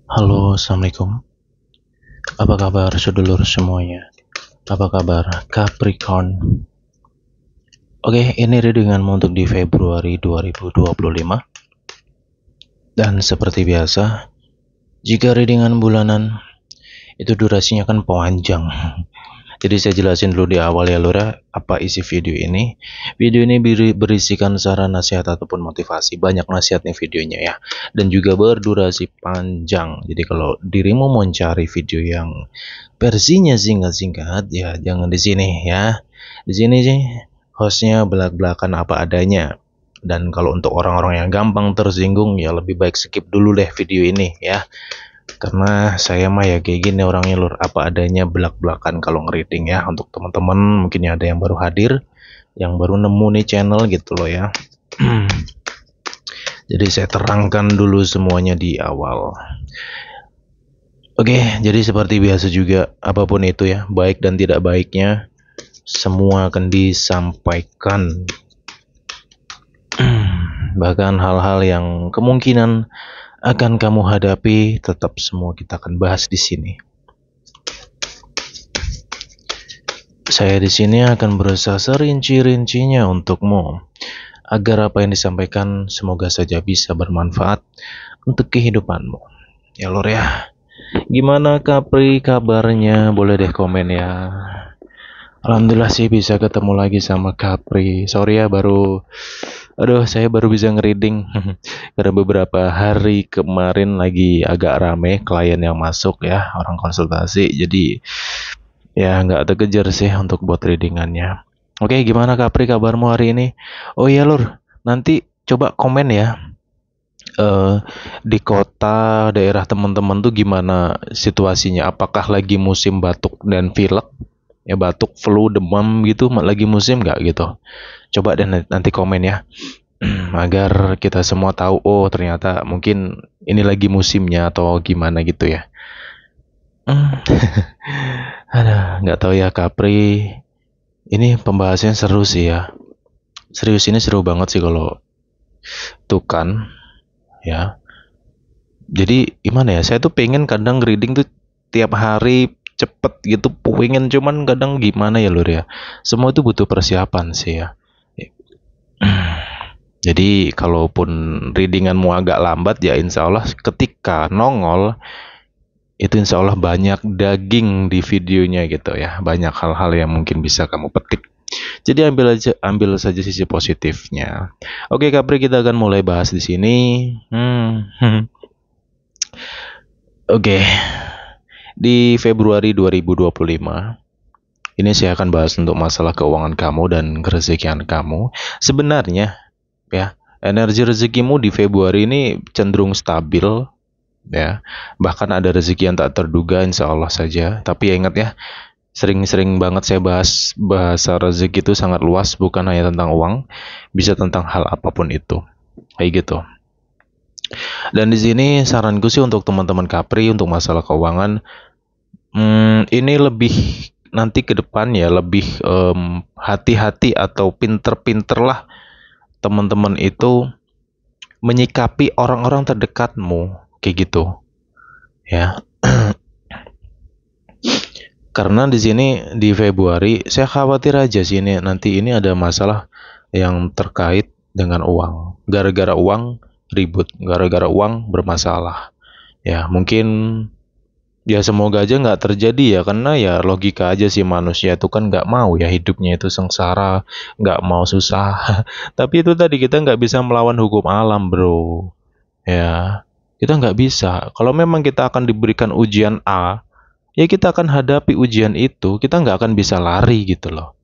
Halo, Assalamualaikum. Apa kabar sedulur semuanya? Apa kabar Capricorn? Oke, ini readinganmu untuk di Februari 2025. Dan seperti biasa, jika readingan bulanan, itu durasinya kan panjang. Jadi saya jelasin dulu di awal ya Lura, apa isi video ini. Video ini berisikan saran, nasihat, ataupun motivasi. Banyak nasihat nih videonya ya. Dan juga berdurasi panjang. Jadi kalau dirimu mau cari video yang versinya singkat-singkat, ya jangan di sini ya. Di sini sih hostnya belak-belakan apa adanya. Dan kalau untuk orang-orang yang gampang tersinggung, ya lebih baik skip dulu deh video ini ya. Karena saya mah ya kayak gini orangnya lur, apa adanya, belak-belakan kalau ngeriting ya. Untuk teman-teman mungkin ada yang baru hadir, yang baru nemu nih channel gitu loh ya. Jadi saya terangkan dulu semuanya di awal. Oke, jadi seperti biasa juga, apapun itu ya, baik dan tidak baiknya, semua akan disampaikan. Bahkan hal-hal yang kemungkinan akan kamu hadapi, tetap semua kita akan bahas di sini. Saya di sini akan berusaha serinci-rincinya untukmu, agar apa yang disampaikan semoga saja bisa bermanfaat untuk kehidupanmu. Ya lor ya. Gimana Capri kabarnya? Boleh deh komen ya. Alhamdulillah sih bisa ketemu lagi sama Capri. Sorry ya saya baru bisa ngereading karena beberapa hari kemarin lagi agak rame klien yang masuk ya, orang konsultasi. Jadi ya nggak terkejar sih untuk buat readingannya. Oke, gimana Capri kabarmu hari ini? Oh iya Lur, nanti coba komen ya. eh di kota daerah teman-teman tuh gimana situasinya? Apakah lagi musim batuk dan pilek? Ya batuk, flu, demam gitu lagi musim nggak gitu? Coba deh nanti komen ya. Agar kita semua tahu, oh ternyata mungkin ini lagi musimnya atau gimana gitu ya. Ada nggak tahu ya Capri. Ini pembahasannya seru sih ya. Serius ini seru banget sih kalau tuh kan ya. Jadi gimana ya? Saya tuh pengen kadang reading tuh tiap hari cepet gitu, pengen cuman kadang gimana ya Lur ya. Semua itu butuh persiapan sih ya. Jadi kalaupun readinganmu agak lambat ya insya Allah ketika nongol itu insya Allah banyak daging di videonya gitu ya. Banyak hal-hal yang mungkin bisa kamu petik. Jadi ambil saja sisi positifnya. Oke Capri, kita akan mulai bahas di sini. Oke, di Februari 2025 ini saya akan bahas untuk masalah keuangan kamu dan kerezekian kamu. Sebenarnya ya, energi rezekimu di Februari ini cenderung stabil ya. Bahkan ada rezeki yang tak terduga insya Allah saja. Tapi ya ingat ya, sering-sering banget saya bahas bahasa rezeki itu sangat luas, bukan hanya tentang uang, bisa tentang hal apapun itu. Kayak gitu. Dan di sini saranku sih untuk teman-teman Capri untuk masalah keuangan, ini lebih nanti ke depan ya lebih hati-hati atau pinter-pinter lah teman-teman itu menyikapi orang-orang terdekatmu kayak gitu ya. Karena di sini di Februari saya khawatir aja sih ini nanti ini ada masalah yang terkait dengan uang. Gara-gara uang ribut, gara-gara uang bermasalah. Ya, mungkin ya semoga aja nggak terjadi ya, karena ya logika aja sih manusia itu kan nggak mau ya hidupnya itu sengsara, nggak mau susah. Tapi itu tadi kita nggak bisa melawan hukum alam bro. Ya, kita nggak bisa. Kalau memang kita akan diberikan ujian A, ya kita akan hadapi ujian itu, kita nggak akan bisa lari gitu loh.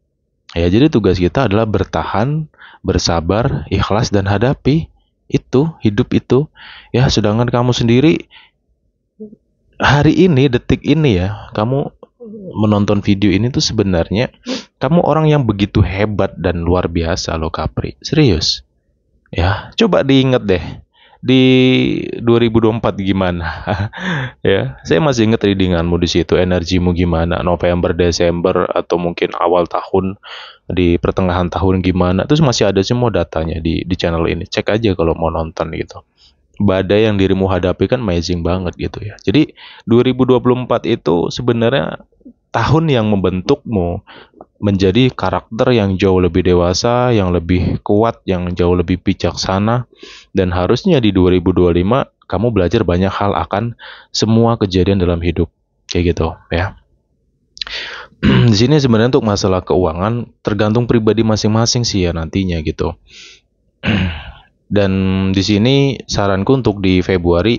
Ya, jadi tugas kita adalah bertahan, bersabar, ikhlas, dan hadapi itu, hidup itu. Ya, sedangkan kamu sendiri, hari ini, detik ini ya, kamu menonton video ini tuh sebenarnya, kamu orang yang begitu hebat dan luar biasa loh Capri. Serius. Ya, coba diinget deh. Di 2024 gimana? Ya, saya masih ingat readinganmu di situ, energimu gimana, November, Desember, atau mungkin awal tahun, di pertengahan tahun gimana, terus masih ada semua datanya di channel ini. Cek aja kalau mau nonton gitu. badai yang dirimu hadapi kan amazing banget gitu ya. Jadi 2024 itu sebenarnya tahun yang membentukmu menjadi karakter yang jauh lebih dewasa, yang lebih kuat, yang jauh lebih bijaksana, dan harusnya di 2025 kamu belajar banyak hal akan semua kejadian dalam hidup kayak gitu ya. Di sini sebenarnya untuk masalah keuangan tergantung pribadi masing-masing sih ya nantinya gitu. Dan di sini saranku untuk di Februari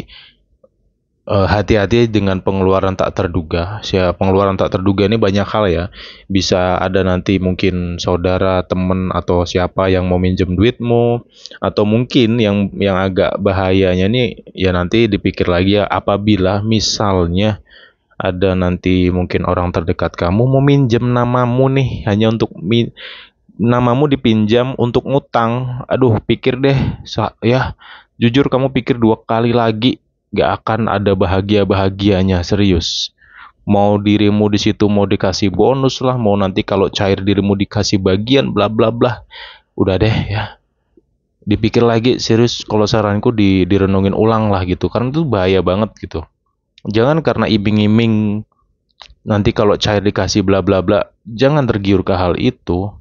hati-hati dengan pengeluaran tak terduga. Pengeluaran tak terduga ini banyak hal ya. Bisa ada nanti mungkin saudara, teman atau siapa yang mau minjem duitmu, atau mungkin yang agak bahayanya nih ya nanti dipikir lagi ya, apabila misalnya ada nanti mungkin orang terdekat kamu mau minjem namamu nih hanya untuk namamu dipinjam untuk ngutang. Aduh, pikir deh ya, jujur kamu pikir 2 kali lagi, gak akan ada bahagianya, serius. Mau dirimu di situ mau dikasih bonus lah, mau nanti kalau cair dirimu dikasih bagian bla bla bla. Udah deh ya. Dipikir lagi serius, kalau saranku direnungin ulang lah gitu. Karena itu bahaya banget gitu. Jangan karena iming-iming nanti kalau cair dikasih bla bla bla, jangan tergiur ke hal itu.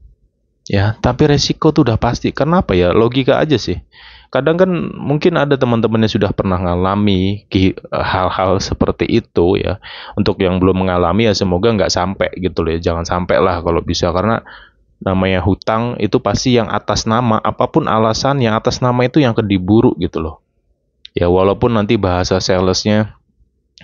Ya, tapi resiko tuh udah pasti. Kenapa ya? Logika aja sih. Kadang kan mungkin ada teman-teman yang sudah pernah mengalami hal-hal seperti itu ya. Untuk yang belum mengalami ya semoga nggak sampai gitu loh ya. Jangan sampai lah kalau bisa. Karena namanya hutang itu pasti yang atas nama. Apapun alasan yang atas nama itu yang kediburu gitu loh. Ya walaupun nanti bahasa salesnya,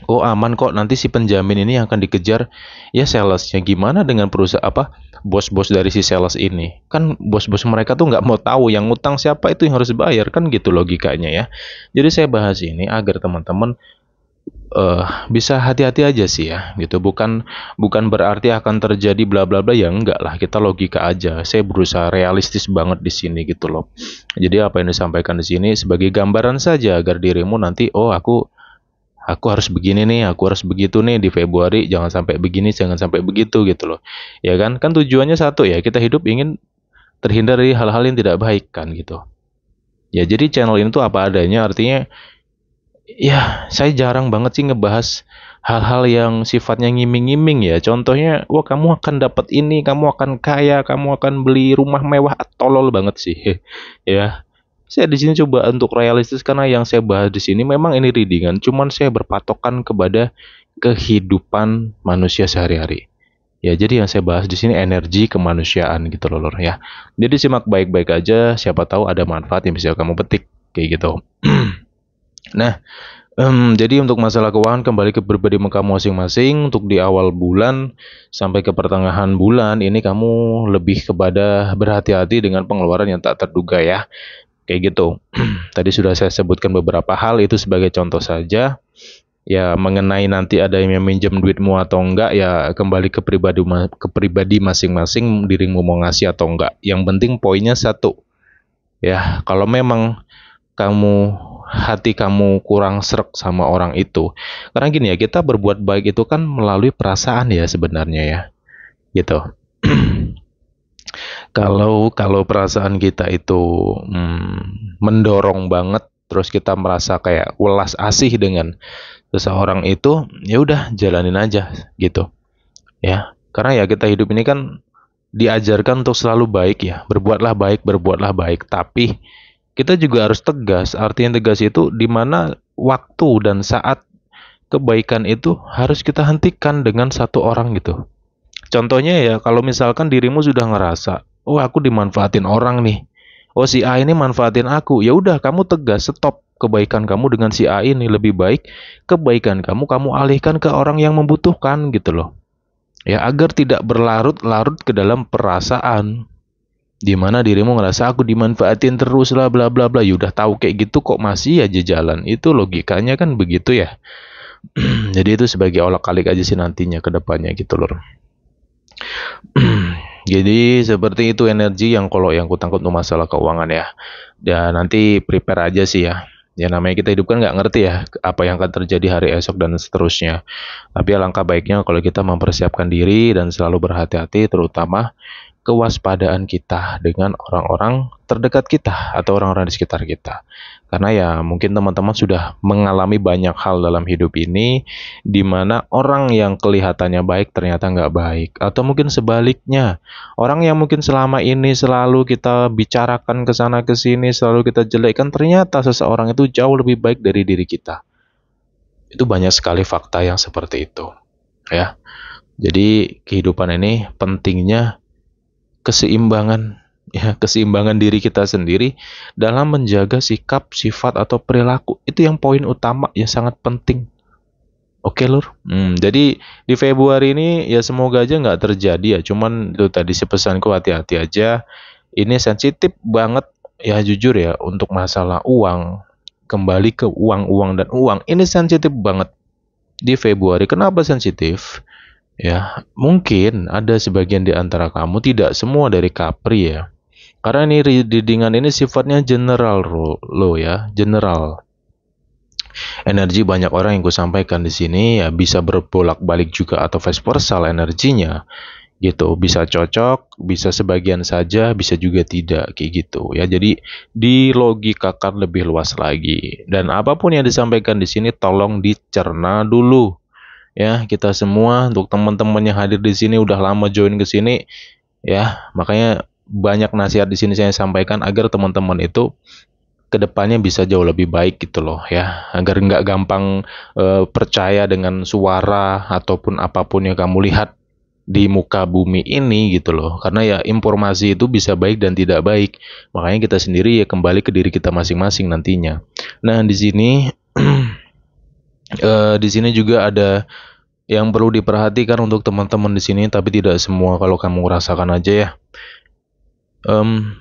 oh aman kok, nanti si penjamin ini yang akan dikejar. Ya salesnya gimana dengan perusahaan apa, bos-bos dari si sales ini? Kan bos-bos mereka tuh nggak mau tahu yang ngutang siapa, itu yang harus bayar kan gitu logikanya ya. Jadi saya bahas ini agar teman-teman bisa hati-hati aja sih ya gitu. Bukan berarti akan terjadi bla bla bla, ya enggak lah, kita logika aja. Saya berusaha realistis banget di sini gitu loh. Jadi apa yang disampaikan di sini sebagai gambaran saja agar dirimu nanti, oh aku harus begini nih, aku harus begitu nih di Februari, jangan sampai begini, jangan sampai begitu gitu loh. Ya kan? Kan tujuannya satu ya, kita hidup ingin terhindar dari hal-hal yang tidak baik kan gitu. Ya jadi channel ini tuh apa adanya, artinya ya saya jarang banget sih ngebahas hal-hal yang sifatnya ngiming-ngiming ya. Contohnya, wah kamu akan dapat ini, kamu akan kaya, kamu akan beli rumah mewah, tolol banget sih. Ya. Saya di sini coba untuk realistis karena yang saya bahas di sini memang ini readingan, cuman saya berpatokan kepada kehidupan manusia sehari-hari. Ya, jadi yang saya bahas di sini energi kemanusiaan gitu loh, Lor, ya. Jadi simak baik-baik aja, siapa tahu ada manfaat yang bisa kamu petik kayak gitu. Nah, jadi untuk masalah keuangan kembali ke pribadi kamu masing-masing. Untuk di awal bulan sampai ke pertengahan bulan ini kamu lebih kepada berhati-hati dengan pengeluaran yang tak terduga ya. Kayak gitu. Tadi sudah saya sebutkan beberapa hal itu sebagai contoh saja. Ya mengenai nanti ada yang minjem duitmu atau enggak ya kembali ke pribadi masing-masing, dirimu mau ngasih atau enggak. Yang penting poinnya satu. Ya, kalau memang hati kamu kurang srek sama orang itu. Karena gini ya, kita berbuat baik itu kan melalui perasaan ya sebenarnya ya. Gitu. Kalau perasaan kita itu mendorong banget, terus kita merasa kayak welas asih dengan seseorang itu, ya udah jalanin aja gitu. Ya. Karena ya kita hidup ini kan diajarkan untuk selalu baik ya. Berbuatlah baik. Tapi kita juga harus tegas. Artinya tegas itu di mana waktu dan saat kebaikan itu harus kita hentikan dengan satu orang gitu. Contohnya ya, kalau misalkan dirimu sudah ngerasa, oh aku dimanfaatin orang nih. Oh si A ini manfaatin aku. Ya udah kamu tegas, stop kebaikan kamu dengan si A ini. Lebih baik kebaikan kamu alihkan ke orang yang membutuhkan gitu loh. Ya agar tidak berlarut-larut ke dalam perasaan di mana dirimu ngerasa aku dimanfaatin terus lah bla bla bla. Ya udah tahu kayak gitu kok masih aja jalan. Itu logikanya kan begitu ya. Jadi itu sebagai olak-alik aja sih nantinya ke depannya gitu loh. Jadi seperti itu energi yang kalau yang kutangkap untuk masalah keuangan ya. Dan nanti prepare aja sih ya. Ya namanya kita hidup kan nggak ngerti ya apa yang akan terjadi hari esok dan seterusnya. Tapi alangkah baiknya kalau kita mempersiapkan diri dan selalu berhati-hati terutama kewaspadaan kita dengan orang-orang terdekat kita atau orang-orang di sekitar kita. Karena ya mungkin teman-teman sudah mengalami banyak hal dalam hidup ini di mana orang yang kelihatannya baik ternyata nggak baik. Atau mungkin sebaliknya, orang yang mungkin selama ini selalu kita bicarakan ke sana ke sini, selalu kita jelekkan, ternyata seseorang itu jauh lebih baik dari diri kita. Itu banyak sekali fakta yang seperti itu, ya. Jadi kehidupan ini pentingnya keseimbangan, ya, keseimbangan diri kita sendiri dalam menjaga sikap, sifat atau perilaku. Itu yang poin utama yang sangat penting. Oke lur. Jadi di Februari ini ya semoga aja nggak terjadi ya. Cuman itu tadi pesanku, hati-hati aja. Ini sensitif banget ya, jujur ya, untuk masalah uang. Kembali ke uang dan uang. Ini sensitif banget di Februari. Kenapa sensitif? Ya, mungkin ada sebagian di antara kamu, tidak semua dari Capri ya. Karena ini readingan ini sifatnya general lo ya, general. Energi banyak orang yang gue sampaikan di sini ya bisa berbolak-balik juga atau vice versa energinya gitu. Bisa cocok, bisa sebagian saja, bisa juga tidak kayak gitu ya. Jadi di logikakan lebih luas lagi. Dan apapun yang disampaikan di sini tolong dicerna dulu. Ya, kita semua, untuk teman-teman yang hadir di sini udah lama join ke sini ya, makanya banyak nasihat di sini saya sampaikan agar teman-teman itu kedepannya bisa jauh lebih baik gitu loh ya, agar nggak gampang percaya dengan suara ataupun apapun yang kamu lihat di muka bumi ini gitu loh, karena ya informasi itu bisa baik dan tidak baik, makanya kita sendiri ya kembali ke diri kita masing-masing nantinya. Nah di sini di sini juga ada yang perlu diperhatikan untuk teman-teman di sini, tapi tidak semua, kalau kamu rasakan aja ya.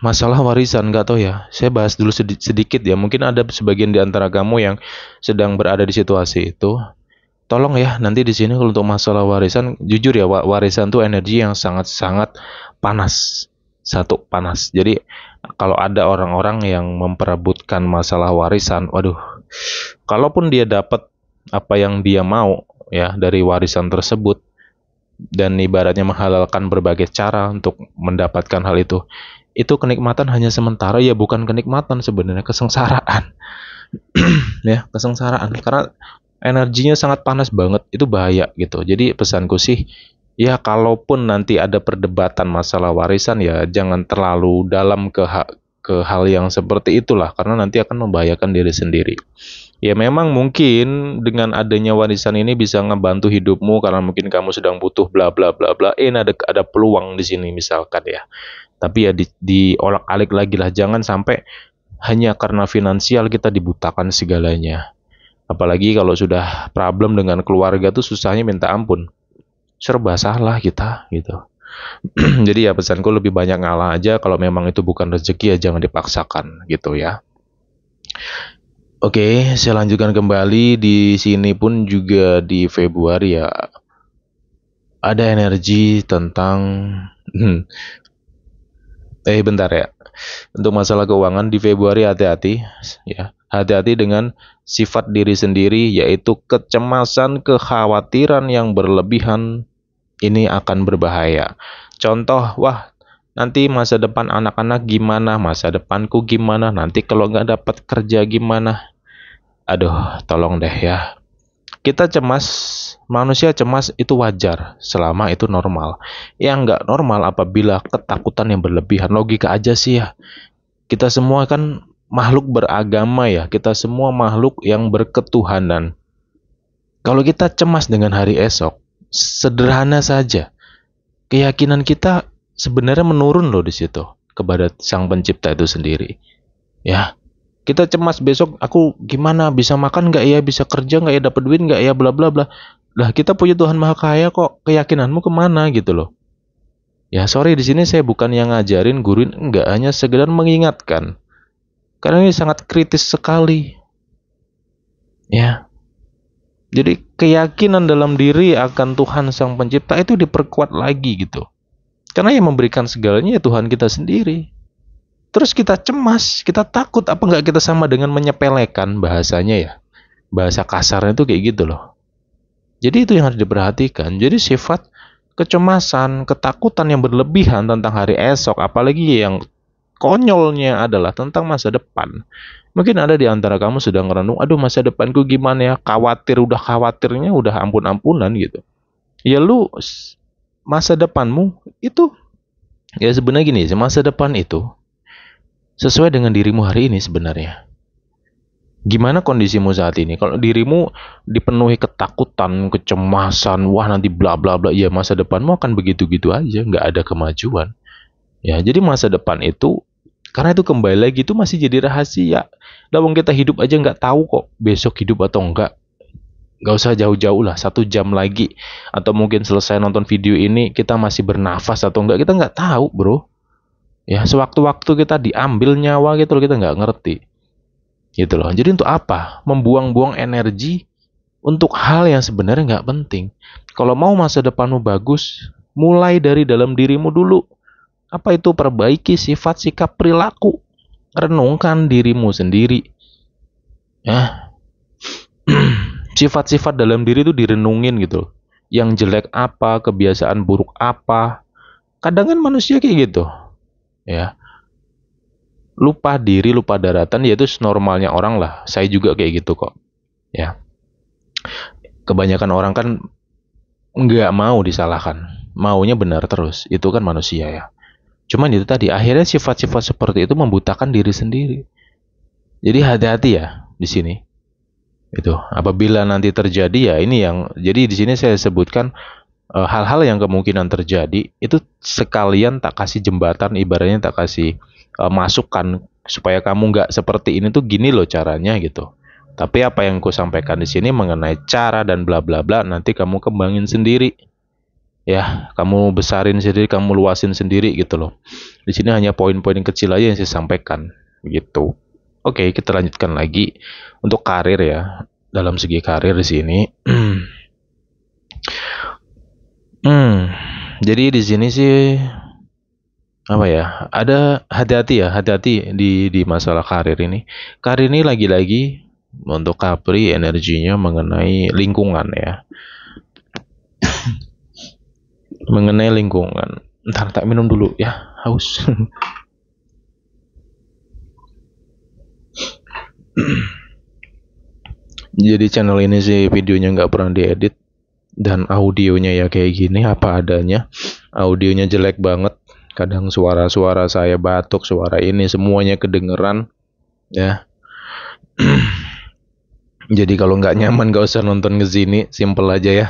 Masalah warisan, nggak tahu ya. Saya bahas dulu sedikit ya. Mungkin ada sebagian di antara kamu yang sedang berada di situasi itu. Tolong ya, nanti di sini kalau untuk masalah warisan, jujur ya, warisan tuh energi yang sangat-sangat panas. Satu, panas. Jadi kalau ada orang-orang yang memperebutkan masalah warisan, waduh, kalaupun dia dapat apa yang dia mau ya dari warisan tersebut dan ibaratnya menghalalkan berbagai cara untuk mendapatkan hal itu kenikmatan hanya sementara ya, bukan kenikmatan sebenarnya, kesengsaraan. Ya, kesengsaraan karena energinya sangat panas banget, itu bahaya gitu. Jadi pesanku sih ya, kalaupun nanti ada perdebatan masalah warisan ya jangan terlalu dalam ke hal yang seperti itulah, karena nanti akan membahayakan diri sendiri. Ya memang mungkin dengan adanya warisan ini bisa ngebantu hidupmu karena mungkin kamu sedang butuh bla bla bla bla. Ada peluang di sini misalkan ya. Tapi ya diolak-alik lagi lah, jangan sampai hanya karena finansial kita dibutakan segalanya. Apalagi kalau sudah problem dengan keluarga tuh susahnya minta ampun. Serba salah kita gitu. Jadi ya pesanku lebih banyak ngalah aja, kalau memang itu bukan rezeki ya jangan dipaksakan gitu ya. Oke, saya lanjutkan kembali. Di sini pun juga di Februari ya ada energi tentang bentar ya. Untuk masalah keuangan di Februari hati-hati ya. Hati-hati dengan sifat diri sendiri, yaitu kecemasan, kekhawatiran yang berlebihan. Ini akan berbahaya. Contoh, wah nanti masa depan anak-anak gimana, masa depanku gimana, nanti kalau nggak dapat kerja gimana. Aduh, tolong deh ya. Kita cemas, manusia cemas itu wajar selama itu normal. Yang nggak normal apabila ketakutan yang berlebihan. Logika aja sih ya. Kita semua kan makhluk beragama ya. Kita semua makhluk yang berketuhanan. Kalau kita cemas dengan hari esok, sederhana saja. Keyakinan kita sebenarnya menurun loh di situ kepada Sang Pencipta itu sendiri. Ya, kita cemas besok aku gimana, bisa makan nggak ya, bisa kerja nggak ya, dapat duit nggak ya, bla bla bla. Lah kita punya Tuhan Maha Kaya kok, keyakinanmu kemana gitu loh. Ya sorry, di sini saya bukan yang ngajarin, guruin, enggak, hanya sekedar mengingatkan. Karena ini sangat kritis sekali. Ya. Jadi keyakinan dalam diri akan Tuhan Sang Pencipta itu diperkuat lagi gitu. Karena yang memberikan segalanya ya Tuhan kita sendiri. Terus kita cemas, kita takut, apa nggak kita sama dengan menyepelekan bahasanya ya. Bahasa kasarnya itu kayak gitu loh. Jadi itu yang harus diperhatikan. Jadi sifat kecemasan, ketakutan yang berlebihan tentang hari esok, apalagi yang konyolnya adalah tentang masa depan. Mungkin ada di antara kamu sedang merenung, aduh masa depanku gimana ya, udah khawatirnya udah ampun-ampunan gitu. Ya lu, masa depanmu itu, ya sebenarnya gini, masa depan itu sesuai dengan dirimu hari ini sebenarnya. Gimana kondisimu saat ini? Kalau dirimu dipenuhi ketakutan, kecemasan, wah nanti bla bla bla, ya masa depanmu akan begitu-gitu aja, nggak ada kemajuan. Ya, jadi masa depan itu, karena itu kembali lagi itu masih jadi rahasia. Dawang kita hidup aja nggak tahu kok besok hidup atau enggak. Nggak usah jauh-jauh lah, 1 jam lagi atau mungkin selesai nonton video ini kita masih bernafas atau enggak, kita nggak tahu bro. Ya, sewaktu-waktu kita diambil nyawa gitu loh, kita nggak ngerti gitu loh. Jadi untuk apa membuang-buang energi untuk hal yang sebenarnya nggak penting? Kalau mau masa depanmu bagus, mulai dari dalam dirimu dulu. Apa itu? Perbaiki sifat, sikap, perilaku. Renungkan dirimu sendiri. Ya, sifat-sifat dalam diri itu direnungin gitu. Yang jelek apa, kebiasaan buruk apa. Kadang kan manusia kayak gitu. Ya, lupa diri, lupa daratan, ya itu normalnya orang lah. Saya juga kayak gitu kok. Ya, kebanyakan orang kan nggak mau disalahkan, maunya benar terus. Itu kan manusia ya. Cuman itu tadi, akhirnya sifat-sifat seperti itu membutakan diri sendiri. Jadi hati-hati ya di sini. Itu apabila nanti terjadi, ya ini yang jadi di sini saya sebutkan hal-hal yang kemungkinan terjadi itu sekalian tak kasih jembatan, ibaratnya tak kasih masukan supaya kamu nggak seperti ini tuh gini loh caranya gitu. Tapi apa yang ku sampaikan di sini mengenai cara dan bla bla bla, nanti kamu kembangin sendiri. Ya, kamu besarin sendiri, kamu luasin sendiri gitu loh. Di sini hanya poin-poin kecil aja yang saya sampaikan gitu. Oke, kita lanjutkan lagi untuk karir ya. Dalam segi karir di sini. Jadi di sini sih apa ya? Ada hati-hati ya, hati-hati di masalah karir ini. Karir ini lagi-lagi untuk Capri energinya mengenai lingkungan ya. Mengenai lingkungan. Ntar tak minum dulu ya, haus. Jadi channel ini sih videonya nggak pernah diedit dan audionya ya kayak gini apa adanya. Audionya jelek banget. Kadang suara-suara saya batuk, suara ini semuanya kedengeran ya. Jadi kalau nggak nyaman nggak usah nonton ke sini, simple aja ya.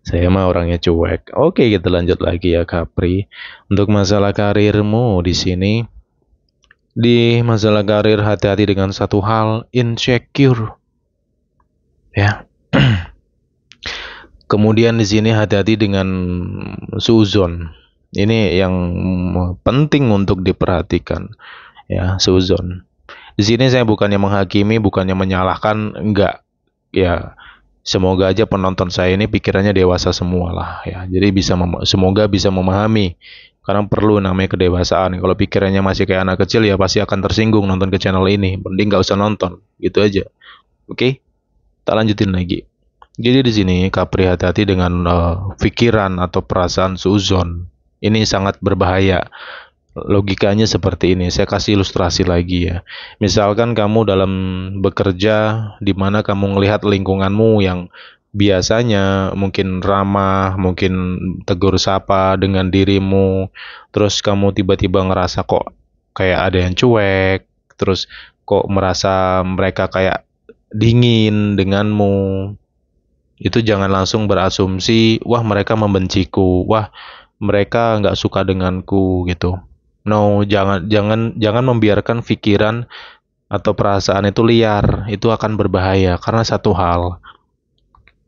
Saya mah orangnya cuek. Oke, kita lanjut lagi ya Capri. Untuk masalah karirmu di sini, di masalah karir hati-hati dengan satu hal, insecure. Ya. Kemudian di sini hati-hati dengan suzon. Ini yang penting untuk diperhatikan. Ya, suzon. Di sini saya bukannya menghakimi, bukannya menyalahkan, enggak. Ya, semoga aja penonton saya ini pikirannya dewasa semua lah ya. Jadi semoga bisa memahami. Karena perlu namanya kedewasaan. Kalau pikirannya masih kayak anak kecil ya pasti akan tersinggung nonton ke channel ini. Mending nggak usah nonton. Gitu aja. Oke? Tak lanjutin lagi. Jadi di sini Capri hati-hati dengan pikiran atau perasaan suzon. Ini sangat berbahaya. Logikanya seperti ini. Saya kasih ilustrasi lagi ya. Misalkan kamu dalam bekerja di mana kamu melihat lingkunganmu yang biasanya mungkin ramah, mungkin tegur sapa dengan dirimu, terus kamu tiba-tiba ngerasa kok kayak ada yang cuek, terus kok merasa mereka kayak dingin denganmu. Itu jangan langsung berasumsi, wah mereka membenciku, wah mereka nggak suka denganku gitu. No, jangan membiarkan pikiran atau perasaan itu liar. Itu akan berbahaya karena satu hal,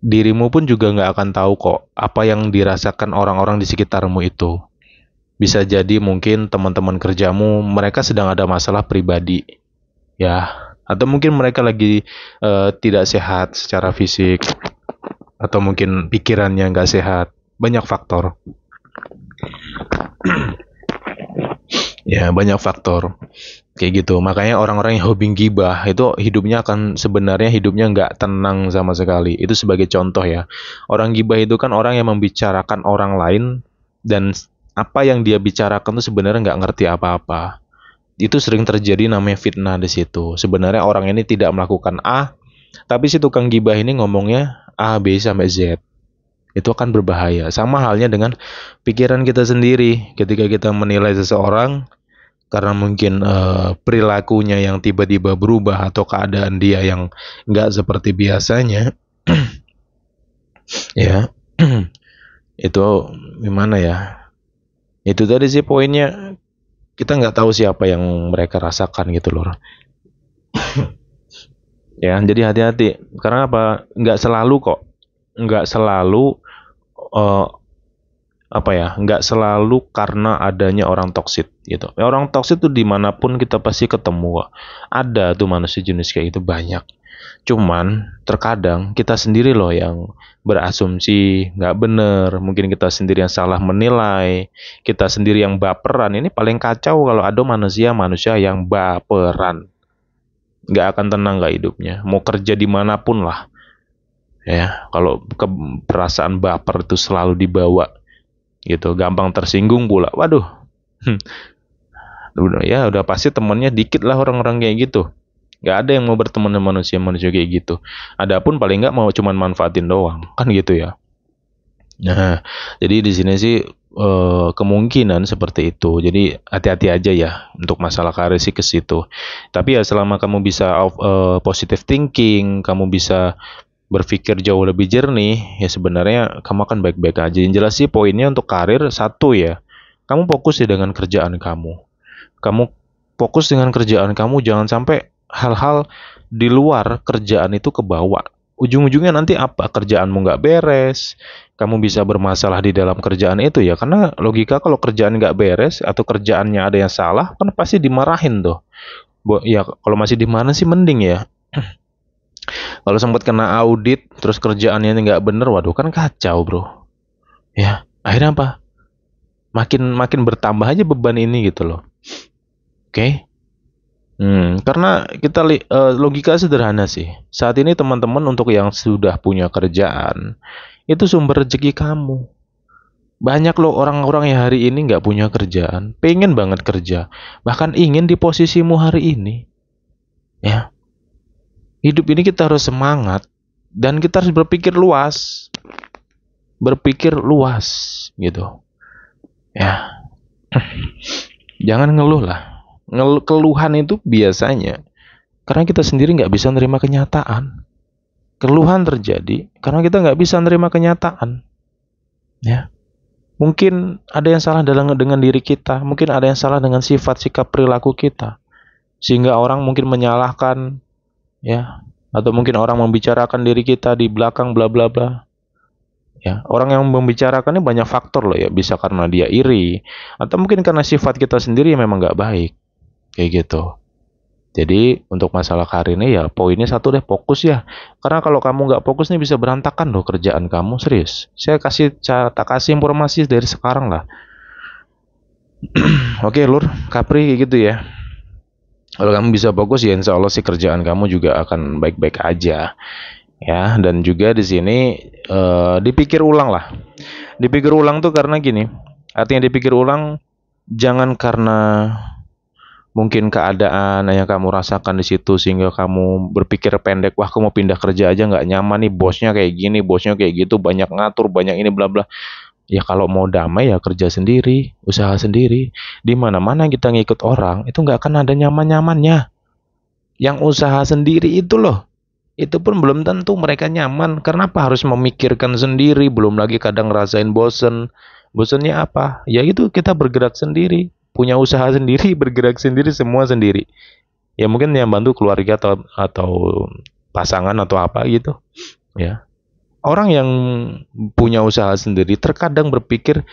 dirimu pun juga nggak akan tahu kok apa yang dirasakan orang-orang di sekitarmu itu. Bisa jadi mungkin teman-teman kerjamu mereka sedang ada masalah pribadi, ya, atau mungkin mereka lagi tidak sehat secara fisik, atau mungkin pikirannya nggak sehat. Banyak faktor. Ya, banyak faktor. Kayak gitu. Makanya orang-orang yang hobi gibah itu hidupnya nggak tenang sama sekali. Itu sebagai contoh ya. Orang gibah itu kan orang yang membicarakan orang lain dan apa yang dia bicarakan itu sebenarnya nggak ngerti apa-apa. Itu sering terjadi, namanya fitnah di situ. Sebenarnya orang ini tidak melakukan A, tapi si tukang gibah ini ngomongnya A, B sampai Z. Itu akan berbahaya. Sama halnya dengan pikiran kita sendiri. Ketika kita menilai seseorang karena mungkin perilakunya yang tiba-tiba berubah atau keadaan dia yang nggak seperti biasanya, ya itu gimana ya? Itu tadi sih poinnya, kita nggak tahu siapa yang mereka rasakan gitu loh. Ya, jadi hati-hati. Karena apa? Nggak selalu kok. Nggak selalu eh, apa ya? Nggak selalu karena adanya orang toksit gitu. Ya, orang toksit tuh dimanapun kita pasti ketemu kok. Ada tuh manusia jenis kayak itu banyak. Cuman terkadang kita sendiri loh yang berasumsi nggak bener. Mungkin kita sendiri yang salah menilai. Kita sendiri yang baperan. Ini paling kacau kalau ada manusia-manusia yang baperan. Nggak akan tenang nggak hidupnya. Mau kerja dimanapun lah. Ya, kalau perasaan baper itu selalu dibawa gitu, gampang tersinggung pula. Waduh, ya udah pasti temennya dikit lah orang-orang kayak gitu. Nggak ada yang mau berteman dengan manusia-manusia kayak gitu. Adapun paling nggak mau cuman manfaatin doang, kan gitu ya. Nah, jadi di sini sih kemungkinan seperti itu. Jadi hati-hati aja ya untuk masalah karir sih ke situ. Tapi ya selama kamu bisa positive thinking, kamu bisa berpikir jauh lebih jernih, ya sebenarnya kamu akan baik-baik aja. Yang jelas sih poinnya untuk karir satu ya, kamu fokus ya dengan kerjaan kamu. Kamu fokus dengan kerjaan kamu, jangan sampai hal-hal di luar kerjaan itu kebawa. Ujung-ujungnya nanti apa? Kerjaanmu nggak beres, kamu bisa bermasalah di dalam kerjaan itu ya. Karena logika kalau kerjaan nggak beres atau kerjaannya ada yang salah, kan pasti dimarahin tuh. Ya kalau masih di mana sih mending ya. Kalau sempat kena audit, terus kerjaannya nggak bener, waduh kan kacau bro. Ya, akhirnya apa? Makin makin bertambah aja beban ini gitu loh. Oke? Karena logika sederhana sih. Saat ini teman-teman untuk yang sudah punya kerjaan, itu sumber rezeki kamu. Banyak loh orang-orang yang hari ini nggak punya kerjaan, pengen banget kerja, bahkan ingin di posisimu hari ini. Ya, hidup ini kita harus semangat dan kita harus berpikir luas gitu. Ya, jangan ngeluh lah. Keluhan itu biasanya karena kita sendiri nggak bisa nerima kenyataan. Keluhan terjadi karena kita nggak bisa nerima kenyataan. Ya, mungkin ada yang salah dengan diri kita, mungkin ada yang salah dengan sifat sikap perilaku kita, sehingga orang mungkin menyalahkan, ya, atau mungkin orang membicarakan diri kita di belakang bla bla bla. Ya, orang yang membicarakannya banyak faktor loh ya, bisa karena dia iri, atau mungkin karena sifat kita sendiri yang memang nggak baik, kayak gitu. Jadi untuk masalah karir ini ya poinnya satu deh, fokus ya. Karena kalau kamu nggak fokus nih bisa berantakan loh kerjaan kamu, serius. Saya tak kasih informasi dari sekarang lah. Oke Lur, Kapri kayak gitu ya. Kalau kamu bisa fokus ya insya Allah sih kerjaan kamu juga akan baik-baik aja. Ya, dan juga di sini dipikir ulang lah. Dipikir ulang tuh karena gini, artinya dipikir ulang jangan karena mungkin keadaan yang kamu rasakan di situ sehingga kamu berpikir pendek, wah aku mau pindah kerja aja nggak nyaman nih, bosnya kayak gini, bosnya kayak gitu, banyak ngatur, banyak ini bla bla. Ya kalau mau damai ya kerja sendiri, usaha sendiri. Di mana-mana kita ngikut orang, itu nggak akan ada nyaman-nyamannya. Yang usaha sendiri itu loh, itu pun belum tentu mereka nyaman. Karena apa harus memikirkan sendiri, belum lagi kadang ngerasain bosen. Bosennya apa? Ya itu kita bergerak sendiri, punya usaha sendiri, bergerak sendiri, semua sendiri. Ya mungkin yang bantu keluarga atau pasangan atau apa gitu. Ya. Orang yang punya usaha sendiri terkadang berpikir,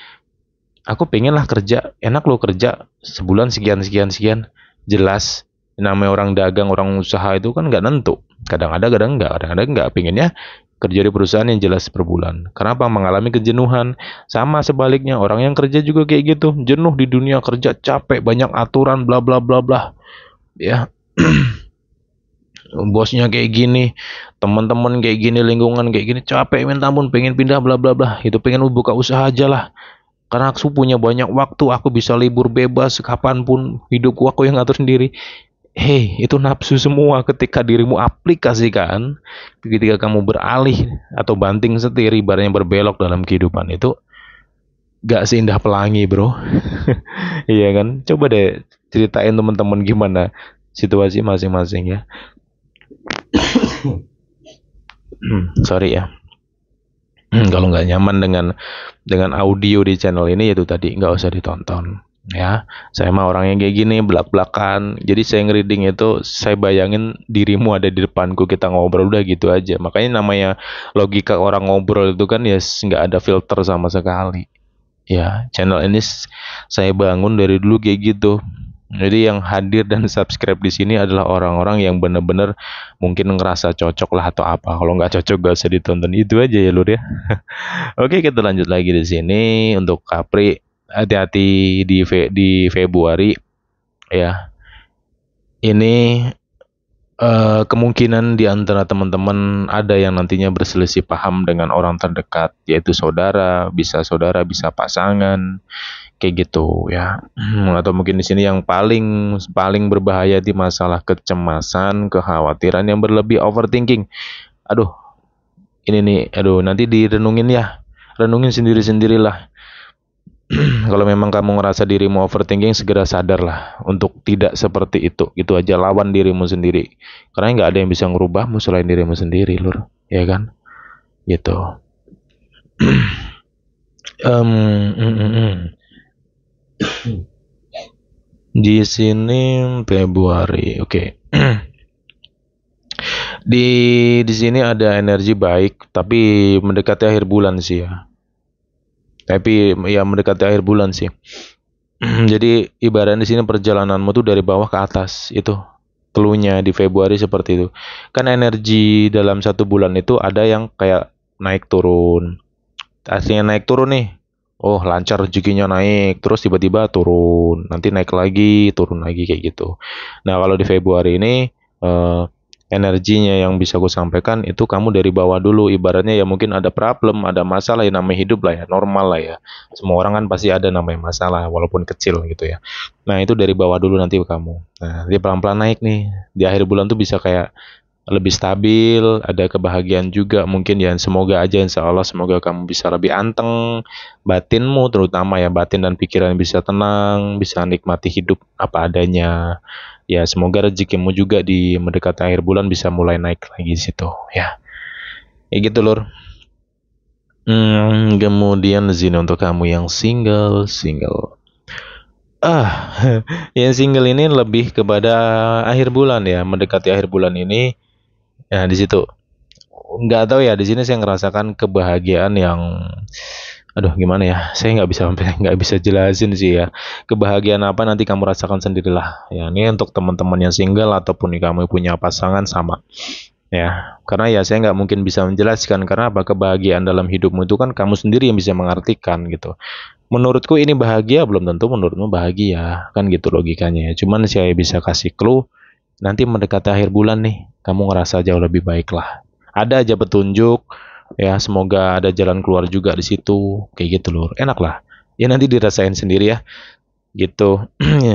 aku pengen lah kerja, enak loh kerja sebulan sekian sekian sekian. Jelas, namanya orang dagang, orang usaha itu kan nggak nentu. Kadang ada, kadang enggak. Pengennya kerja di perusahaan yang jelas per bulan. Kenapa? Mengalami kejenuhan. Sama sebaliknya, orang yang kerja juga kayak gitu. Jenuh di dunia kerja, capek, banyak aturan, bla bla bla bla. ya. Bosnya kayak gini, teman-teman kayak gini, lingkungan kayak gini, capek minta ampun, pengen pindah bla bla bla, itu pengen buka usaha aja lah. Karena aku punya banyak waktu, aku bisa libur bebas kapanpun, hidupku aku yang ngatur sendiri. Hei, itu nafsu semua ketika dirimu aplikasikan, ketika kamu beralih atau banting setir, ibaratnya berbelok dalam kehidupan itu, gak seindah pelangi bro. Iya kan? Coba deh ceritain teman-teman gimana situasi masing-masing ya. Sorry ya. Kalau nggak nyaman dengan audio di channel ini itu tadi nggak usah ditonton ya. Saya mah orangnya kayak gini belak-belakan. Jadi saya ngereading itu saya bayangin dirimu ada di depanku, kita ngobrol udah gitu aja. Makanya namanya logika orang ngobrol itu kan ya nggak ada filter sama sekali. Ya, channel ini saya bangun dari dulu kayak gitu. Jadi yang hadir dan subscribe di sini adalah orang-orang yang benar-benar mungkin ngerasa cocok lah atau apa. Kalau nggak cocok gak usah ditonton. Itu aja ya Lur ya. Oke, kita lanjut lagi di sini untuk Capri. Hati-hati di Februari ya. Ini kemungkinan di antara teman-teman ada yang nantinya berselisih paham dengan orang terdekat, yaitu saudara, bisa pasangan, kayak gitu ya. Atau mungkin di sini yang paling paling berbahaya di masalah kecemasan, kekhawatiran yang berlebih, overthinking. Aduh, ini nih, aduh nanti direnungin ya. Renungin sendiri-sendirilah. Kalau memang kamu ngerasa dirimu overthinking, segera sadarlah untuk tidak seperti itu. Itu aja, lawan dirimu sendiri. Karena nggak ada yang bisa ngerubahmu selain dirimu sendiri, Lur. Ya kan? Gitu. Em, mm, mm, mm. Di sini Februari, oke. Di sini ada energi baik, tapi mendekati akhir bulan sih ya. Tapi ya mendekati akhir bulan sih. Jadi ibaratnya di sini perjalananmu tuh dari bawah ke atas itu. Cluenya di Februari seperti itu. Kan energi dalam satu bulan itu ada yang kayak naik turun. Aslinya naik turun nih. Oh, lancar rezekinya naik, terus tiba-tiba turun, nanti naik lagi, turun lagi kayak gitu. Nah, kalau di Februari ini eh, energinya yang bisa gue sampaikan itu kamu dari bawah dulu, ibaratnya ya mungkin ada problem, ada masalah, ya namanya hidup lah ya, normal lah ya. Semua orang kan pasti ada namanya masalah walaupun kecil gitu ya. Nah, itu dari bawah dulu nanti kamu. Nah, dia pelan-pelan naik nih. Di akhir bulan tuh bisa kayak lebih stabil, ada kebahagiaan juga mungkin ya, semoga aja insya Allah semoga kamu bisa lebih anteng, batinmu terutama ya, batin dan pikiran bisa tenang, bisa nikmati hidup apa adanya ya, semoga rezekimu juga di mendekati akhir bulan bisa mulai naik lagi di situ ya, ya gitu Lur. Kemudian zina untuk kamu yang single ah yang single ini lebih kepada akhir bulan ya, mendekati akhir bulan ini ya, di situ nggak tahu ya, di sini saya ngerasakan kebahagiaan yang aduh gimana ya, saya nggak bisa nggak bisa jelasin sih ya, kebahagiaan apa nanti kamu rasakan sendirilah ya. Ini untuk teman-teman yang single ataupun kamu punya pasangan sama ya, karena ya saya nggak mungkin bisa menjelaskan karena apa, kebahagiaan dalam hidupmu itu kan kamu sendiri yang bisa mengartikan gitu. Menurutku ini bahagia, belum tentu menurutmu bahagia kan, gitu logikanya ya. Cuman saya bisa kasih clue, nanti mendekati akhir bulan nih kamu ngerasa jauh lebih baik lah, ada aja petunjuk ya, semoga ada jalan keluar juga di situ kayak gitu Lur, enak lah ya, nanti dirasain sendiri ya gitu.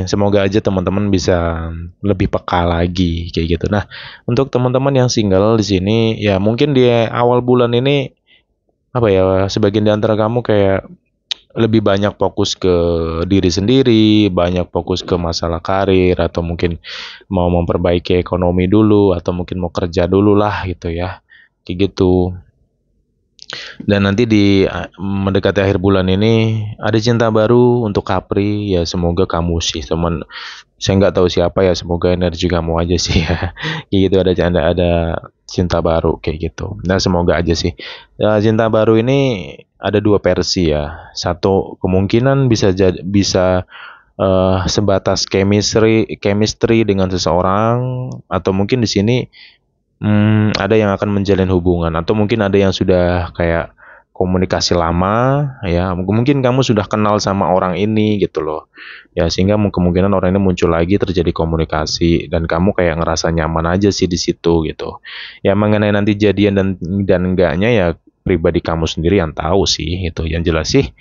Semoga aja teman-teman bisa lebih peka lagi kayak gitu. Nah, untuk teman-teman yang single di sini ya, mungkin di awal bulan ini apa ya, sebagian di antara kamu kayak lebih banyak fokus ke diri sendiri, banyak fokus ke masalah karir, atau mungkin mau memperbaiki ekonomi dulu, atau mungkin mau kerja dulu lah gitu ya, kayak gitu. Dan nanti di mendekati akhir bulan ini ada cinta baru untuk Capri ya, semoga kamu sih teman, saya nggak tahu siapa ya, semoga energi kamu aja sih ya. Kayak gitu, ada cinta baru kayak gitu. Nah, semoga aja sih ya, cinta baru ini ada dua versi ya, satu kemungkinan bisa sebatas chemistry dengan seseorang, atau mungkin di sini ada yang akan menjalin hubungan, atau mungkin ada yang sudah kayak komunikasi lama, ya mungkin kamu sudah kenal sama orang ini gitu loh, ya sehingga kemungkinan orang ini muncul lagi terjadi komunikasi dan kamu kayak ngerasa nyaman aja sih di situ gitu. Ya mengenai nanti jadian dan enggaknya ya pribadi kamu sendiri yang tahu sih itu. Yang jelas sih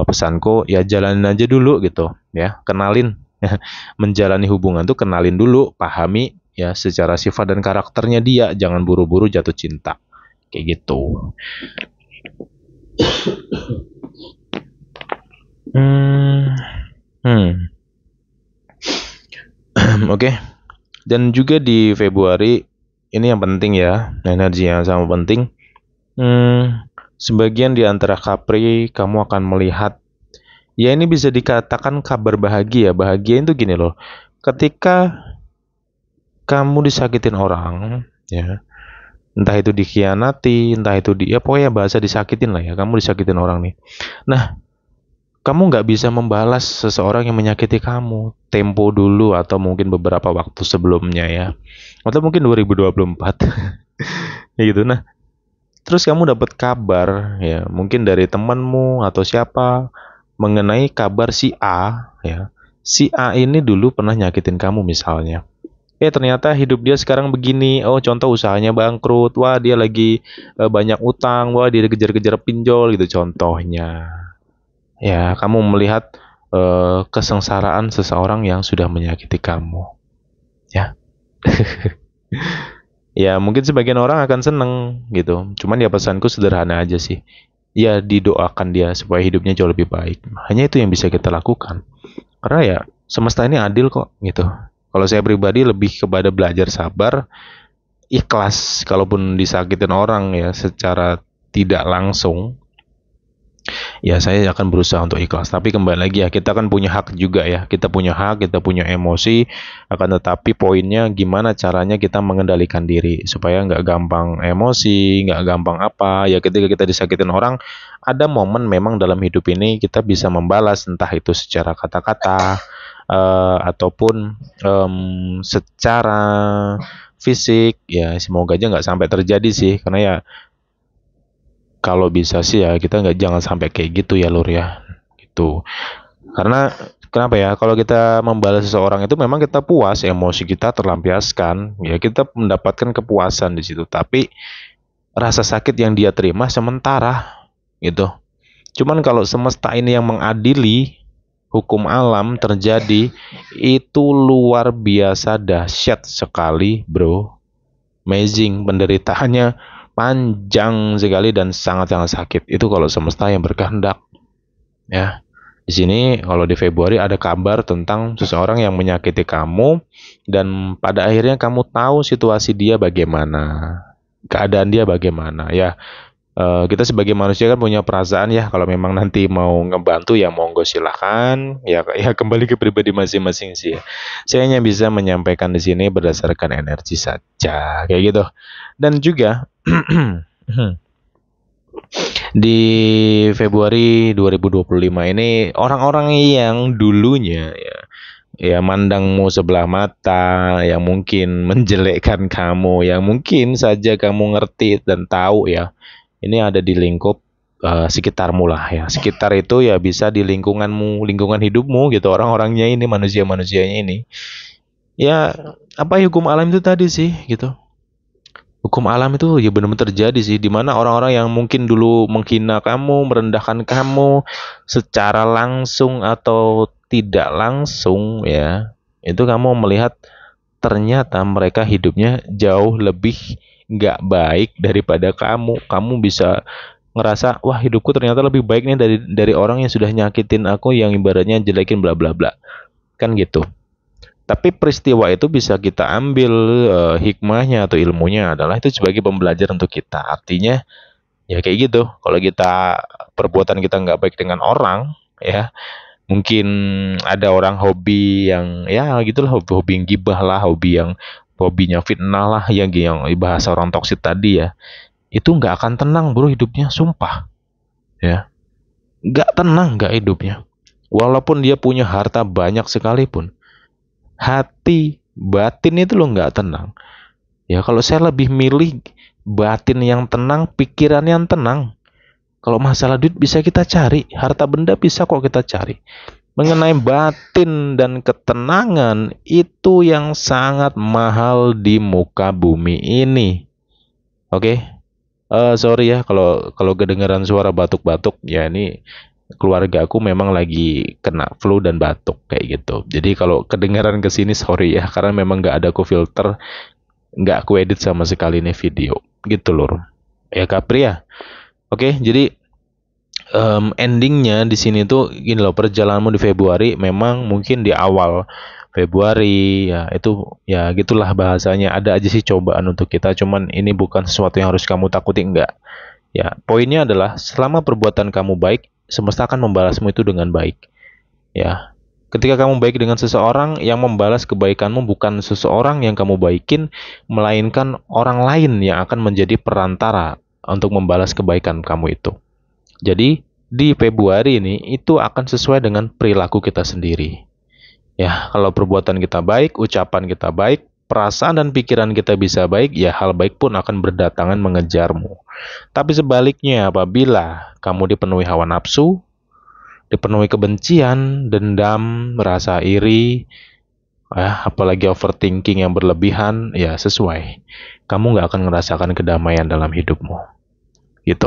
pesanku ya jalanin aja dulu gitu ya, kenalin. Menjalani hubungan tuh kenalin dulu, pahami ya secara sifat dan karakternya dia, jangan buru-buru jatuh cinta kayak gitu. Hmm, hmm. Oke. Dan juga di Februari ini yang penting ya, energi yang sama penting. Sebagian di antara Capri kamu akan melihat, ya ini bisa dikatakan kabar bahagia. Bahagia itu gini loh, ketika kamu disakitin orang, ya entah itu dikhianati, entah itu ya pokoknya bahasa disakitin lah ya, kamu disakitin orang nih. Nah, kamu nggak bisa membalas seseorang yang menyakiti kamu tempo dulu atau mungkin beberapa waktu sebelumnya ya, atau mungkin 2024 ya gitu. Nah, terus kamu dapat kabar ya mungkin dari temanmu atau siapa mengenai kabar si A ya, si A ini dulu pernah nyakitin kamu misalnya. Ternyata hidup dia sekarang begini. Oh, contoh usahanya bangkrut. Wah, dia lagi banyak utang. Wah, dia dikejar-kejar pinjol gitu contohnya. Ya, kamu melihat kesengsaraan seseorang yang sudah menyakiti kamu. Ya. Ya, mungkin sebagian orang akan seneng gitu. Cuman ya pesanku sederhana aja sih. Ya, didoakan dia supaya hidupnya jauh lebih baik. Hanya itu yang bisa kita lakukan. Karena ya semesta ini adil kok gitu. Kalau saya pribadi lebih kepada belajar sabar, ikhlas kalaupun disakitin orang ya secara tidak langsung. Ya saya akan berusaha untuk ikhlas. Tapi kembali lagi ya, kita kan punya hak juga ya. Kita punya hak, kita punya emosi. Akan tetapi poinnya gimana caranya kita mengendalikan diri supaya nggak gampang emosi, nggak gampang apa. Ya ketika kita disakitin orang, ada momen memang dalam hidup ini kita bisa membalas, entah itu secara kata-kata ataupun secara fisik. Ya semoga aja nggak sampai terjadi sih, karena ya kalau bisa sih ya kita nggak jangan sampai kayak gitu ya Lur ya gitu. Karena kenapa ya, kalau kita membalas seseorang itu memang kita puas, emosi kita terlampiaskan ya, kita mendapatkan kepuasan di situ, tapi rasa sakit yang dia terima sementara gitu. Cuman kalau semesta ini yang mengadili, hukum alam terjadi, itu luar biasa dahsyat sekali bro, amazing, penderitaannya panjang sekali dan sangat-sangat sakit. Itu kalau semesta yang berkehendak ya. Di sini kalau di Februari ada kabar tentang seseorang yang menyakiti kamu dan pada akhirnya kamu tahu situasi dia bagaimana, keadaan dia bagaimana ya. Kita sebagai manusia kan punya perasaan ya, kalau memang nanti mau ngebantu ya monggo silahkan ya, ya kembali ke pribadi masing-masing sih ya. Saya hanya bisa menyampaikan di sini berdasarkan energi saja kayak gitu. Dan juga di Februari 2025 ini orang-orang yang dulunya ya mandangmu sebelah mata, yang mungkin menjelekkan kamu, yang mungkin saja kamu ngerti dan tahu ya, ini ada di lingkup sekitarmu lah ya. Sekitar itu ya bisa di lingkunganmu, lingkungan hidupmu gitu, orang-orangnya ini, manusia-manusianya ini. Ya, apa hukum alam itu tadi sih gitu. Hukum alam itu ya benar-benar terjadi sih, dimana orang-orang yang mungkin dulu menghina kamu, merendahkan kamu secara langsung atau tidak langsung ya, itu kamu melihat ternyata mereka hidupnya jauh lebih nggak baik daripada kamu. Kamu bisa ngerasa, wah hidupku ternyata lebih baik nih dari orang yang sudah nyakitin aku, yang ibaratnya jelekin bla bla bla, kan gitu. Tapi peristiwa itu bisa kita ambil hikmahnya atau ilmunya adalah itu sebagai pembelajaran untuk kita. Artinya ya kayak gitu. Kalau kita perbuatan kita nggak baik dengan orang, ya mungkin ada orang hobi yang ya gitulah, hobi yang gibah lah, hobi yang hobinya fitnah lah, yang bahasa orang toksik tadi ya. Itu nggak akan tenang bro hidupnya, sumpah. Ya, nggak tenang nggak hidupnya. Walaupun dia punya harta banyak sekalipun, hati batin itu loh nggak tenang ya. Kalau saya lebih milih batin yang tenang, pikiran yang tenang Kalau masalah duit bisa kita cari, harta benda bisa kok kita cari. Mengenai batin dan ketenangan itu yang sangat mahal di muka bumi ini. Oke, sorry ya kalau kalau kedengaran suara batuk-batuk, ya ini keluarga aku memang lagi kena flu dan batuk kayak gitu. Jadi kalau kedengaran kesini sorry ya, karena memang nggak ada aku filter, nggak aku edit sama sekali nih video, gitu loh. Ya Kapri ya. Oke, jadi endingnya di sini tuh gini loh, perjalananmu di Februari memang mungkin di awal Februari ya itu ya gitulah bahasanya, ada aja sih cobaan untuk kita, cuman ini bukan sesuatu yang harus kamu takuti, enggak. Ya, poinnya adalah selama perbuatan kamu baik, semesta akan membalasmu itu dengan baik. Ya. Ketika kamu baik dengan seseorang, yang membalas kebaikanmu bukan seseorang yang kamu baikin, melainkan orang lain yang akan menjadi perantara untuk membalas kebaikan kamu itu. Jadi di Februari ini itu akan sesuai dengan perilaku kita sendiri. Ya, kalau perbuatan kita baik, ucapan kita baik, perasaan dan pikiran kita bisa baik, ya hal baik pun akan berdatangan mengejarmu. Tapi sebaliknya, apabila kamu dipenuhi hawa nafsu, dipenuhi kebencian, dendam, rasa iri, apalagi overthinking yang berlebihan, ya sesuai. Kamu nggak akan merasakan kedamaian dalam hidupmu. Gitu.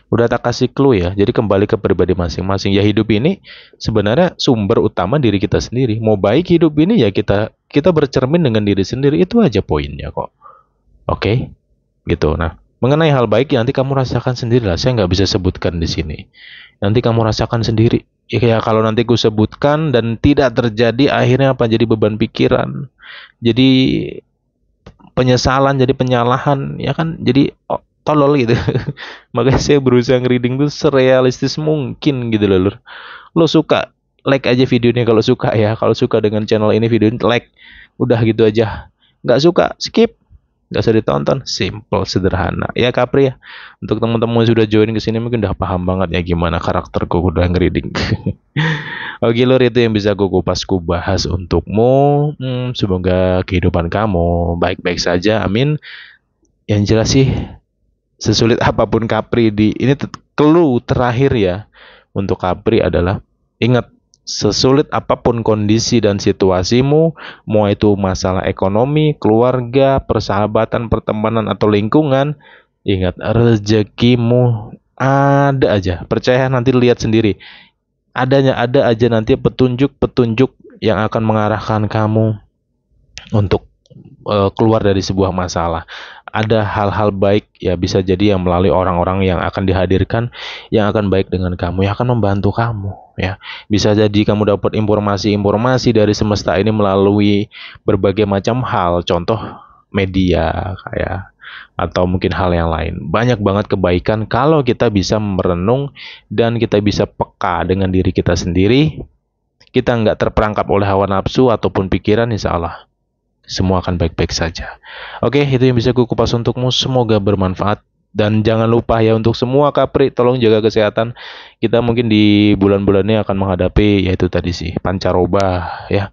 Udah tak kasih clue ya. Jadi kembali ke pribadi masing-masing. Ya hidup ini sebenarnya sumber utama diri kita sendiri. Mau baik hidup ini ya kita kita bercermin dengan diri sendiri, itu aja poinnya kok. Oke? Gitu. Nah, mengenai hal baik ya nanti kamu rasakan sendiri lah. Saya nggak bisa sebutkan di sini. Nanti kamu rasakan sendiri. Ya kayak kalau nanti ku sebutkan dan tidak terjadi, akhirnya apa? Jadi beban pikiran. Jadi penyesalan, jadi penyalahan, ya kan? Jadi tolol gitu. Makanya saya berusaha ngereading tuh serealistis mungkin gitu loh, Lur. Lo suka, like aja videonya kalau suka ya. Kalau suka dengan channel ini, video ini like. Udah gitu aja. Nggak suka, skip. Nggak usah ditonton. Simple, sederhana. Ya Kapri ya. Untuk teman-teman yang sudah join ke sini mungkin udah paham banget ya gimana karakterku udah ngereading. Oke Lur, itu yang bisa ku bahas untukmu. Semoga kehidupan kamu baik-baik saja. Amin. Yang jelas sih, sesulit apapun Kapri di ini, clue terakhir ya untuk Kapri adalah ingat, sesulit apapun kondisi dan situasimu, mau itu masalah ekonomi, keluarga, persahabatan, pertemanan atau lingkungan, ingat rezekimu ada aja. Percaya, nanti lihat sendiri. Ada aja nanti petunjuk-petunjuk yang akan mengarahkan kamu untuk keluar dari sebuah masalah. Ada hal-hal baik ya, bisa jadi yang melalui orang-orang yang akan dihadirkan, yang akan baik dengan kamu, yang akan membantu kamu ya. Bisa jadi kamu dapat informasi-informasi dari semesta ini melalui berbagai macam hal, contoh media kayak, atau mungkin hal yang lain. Banyak banget kebaikan kalau kita bisa merenung dan kita bisa peka dengan diri kita sendiri. Kita nggak terperangkap oleh hawa nafsu ataupun pikiran, insya Allah semua akan baik-baik saja. Oke, itu yang bisa kupas untukmu. Semoga bermanfaat. Dan jangan lupa ya untuk semua Kapri, tolong jaga kesehatan. Kita mungkin di bulan-bulan ini akan menghadapi yaitu tadi sih pancaroba ya.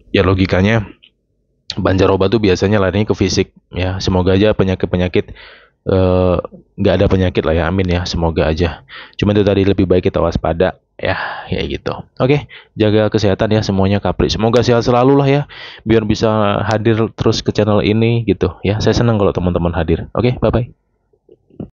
Ya logikanya pancaroba tuh biasanya larinya ke fisik ya. Semoga aja penyakit-penyakit nggak ada penyakit lah ya, amin ya, semoga aja. Cuma itu tadi, lebih baik kita waspada ya, kayak gitu. Oke, jaga kesehatan ya semuanya Kapri, semoga sehat selalu lah ya, biar bisa hadir terus ke channel ini gitu ya. Saya senang kalau teman-teman hadir. Oke, bye bye.